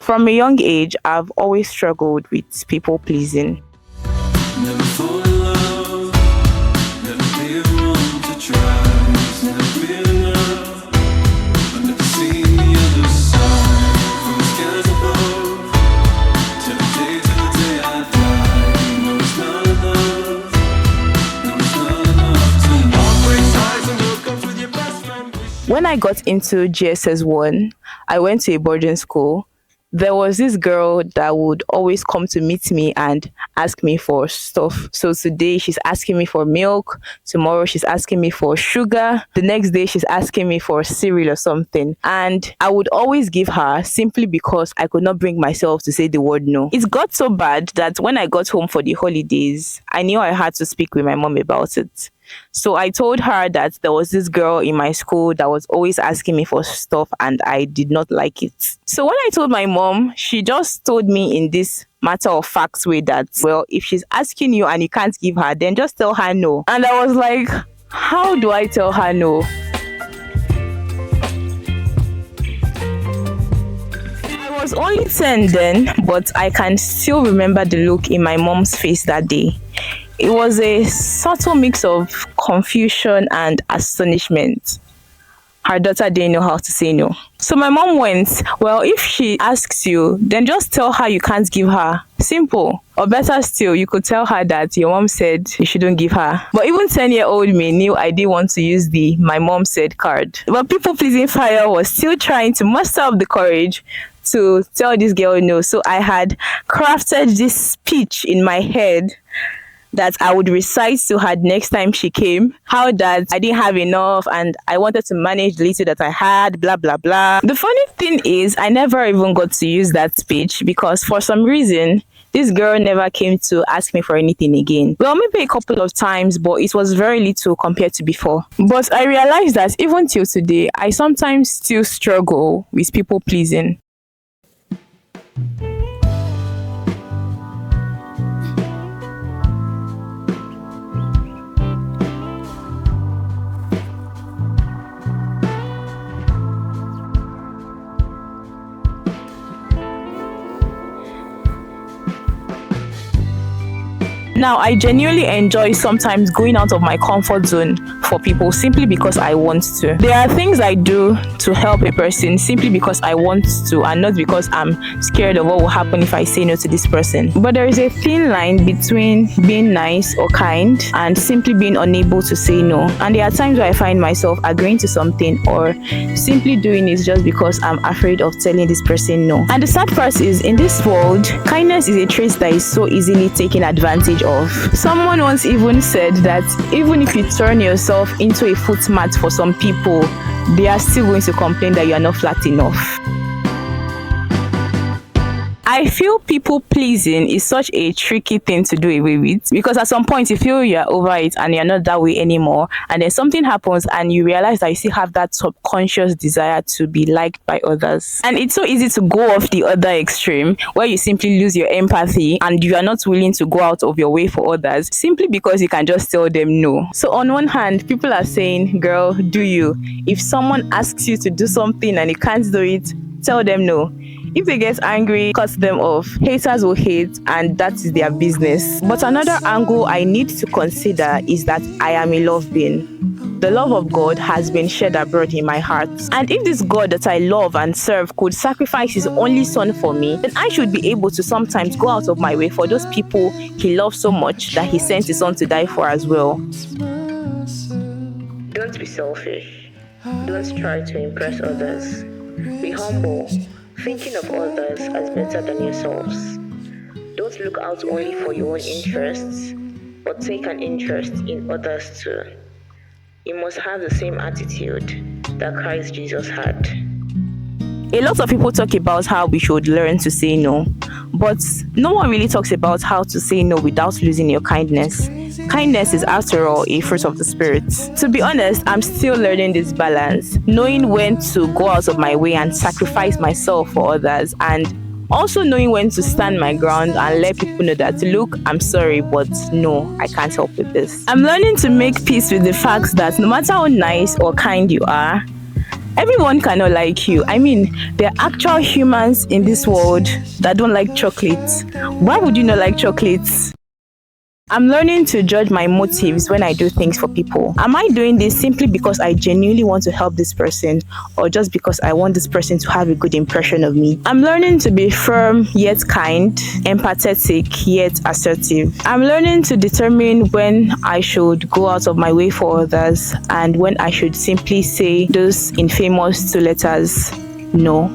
From a young age, I've always struggled with people pleasing. Never fall in love, never be one to try, never be enough. I've never seen the other side, from the skies above, till the day I die. No, it's not enough, no, it's not enough to always eyes and look up with your best friend. When I got into GSS 1, I went to a boarding school. There was this girl that would always come to meet me and ask me for stuff. So today she's asking me for milk. Tomorrow she's asking me for sugar. The next day she's asking me for cereal or something. And I would always give her simply because I could not bring myself to say the word no. It got so bad that when I got home for the holidays, I knew I had to speak with my mom about it. So I told her that there was this girl in my school that was always asking me for stuff and I did not like it. So when I told my mom, she just told me in this matter of fact way that, well, if she's asking you and you can't give her, then just tell her no. And I was like, how do I tell her no? I was only 10 then, but I can still remember the look in my mom's face that day. It was a subtle mix of confusion and astonishment. Her daughter didn't know how to say no. So my mom went, well, if she asks you, then just tell her you can't give her. Simple. Or better still, you could tell her that your mom said you shouldn't give her. But even 10-year-old me knew I didn't want to use the my mom said card. But people-pleasing fire was still trying to muster up the courage to tell this girl no. So I had crafted this speech in my head that I would recite to her next time she came, how that I didn't have enough and I wanted to manage the little that I had, blah, blah, blah. The funny thing is, I never even got to use that speech because for some reason, this girl never came to ask me for anything again. Well, maybe a couple of times, but it was very little compared to before. But I realized that even till today, I sometimes still struggle with people pleasing. Now, I genuinely enjoy sometimes going out of my comfort zone for people simply because I want to. There are things I do to help a person simply because I want to and not because I'm scared of what will happen if I say no to this person. But there is a thin line between being nice or kind and simply being unable to say no. And there are times where I find myself agreeing to something or simply doing it just because I'm afraid of telling this person no. And the sad part is, in this world, kindness is a trait that is so easily taken advantage of. Someone once even said that even if you turn yourself into a footmat for some people, they are still going to complain that you are not flat enough. I feel people pleasing is such a tricky thing to do away with because at some point you feel you're over it and you're not that way anymore, and then something happens and you realize that you still have that subconscious desire to be liked by others. And it's so easy to go off the other extreme where you simply lose your empathy and you are not willing to go out of your way for others simply because you can just tell them no. So on one hand, people are saying, girl, do you? If someone asks you to do something and you can't do it, tell them no. If they get angry, cut them off. Haters will hate and that is their business. But another angle I need to consider is that I am a love being. The love of God has been shed abroad in my heart. And if this God that I love and serve could sacrifice his only son for me, then I should be able to sometimes go out of my way for those people he loves so much that he sent his son to die for as well. Don't be selfish. Don't try to impress others. Be humble, thinking of others as better than yourselves. Don't look out only for your own interests, but take an interest in others too. You must have the same attitude that Christ Jesus had. A lot of people talk about how we should learn to say no, but no one really talks about how to say no without losing your kindness. Kindness is, after all, a fruit of the Spirit. To be honest, I'm still learning this balance, knowing when to go out of my way and sacrifice myself for others, and also knowing when to stand my ground and let people know that, look, I'm sorry, but no, I can't help with this. I'm learning to make peace with the fact that no matter how nice or kind you are, Everyone cannot like you. I mean, there are actual humans in this world that don't like chocolates. Why would you not like chocolates? I'm learning to judge my motives when I do things for people. Am I doing this simply because I genuinely want to help this person, or just because I want this person to have a good impression of me? I'm learning to be firm yet kind, empathetic yet assertive. I'm learning to determine when I should go out of my way for others and when I should simply say those infamous two letters, no.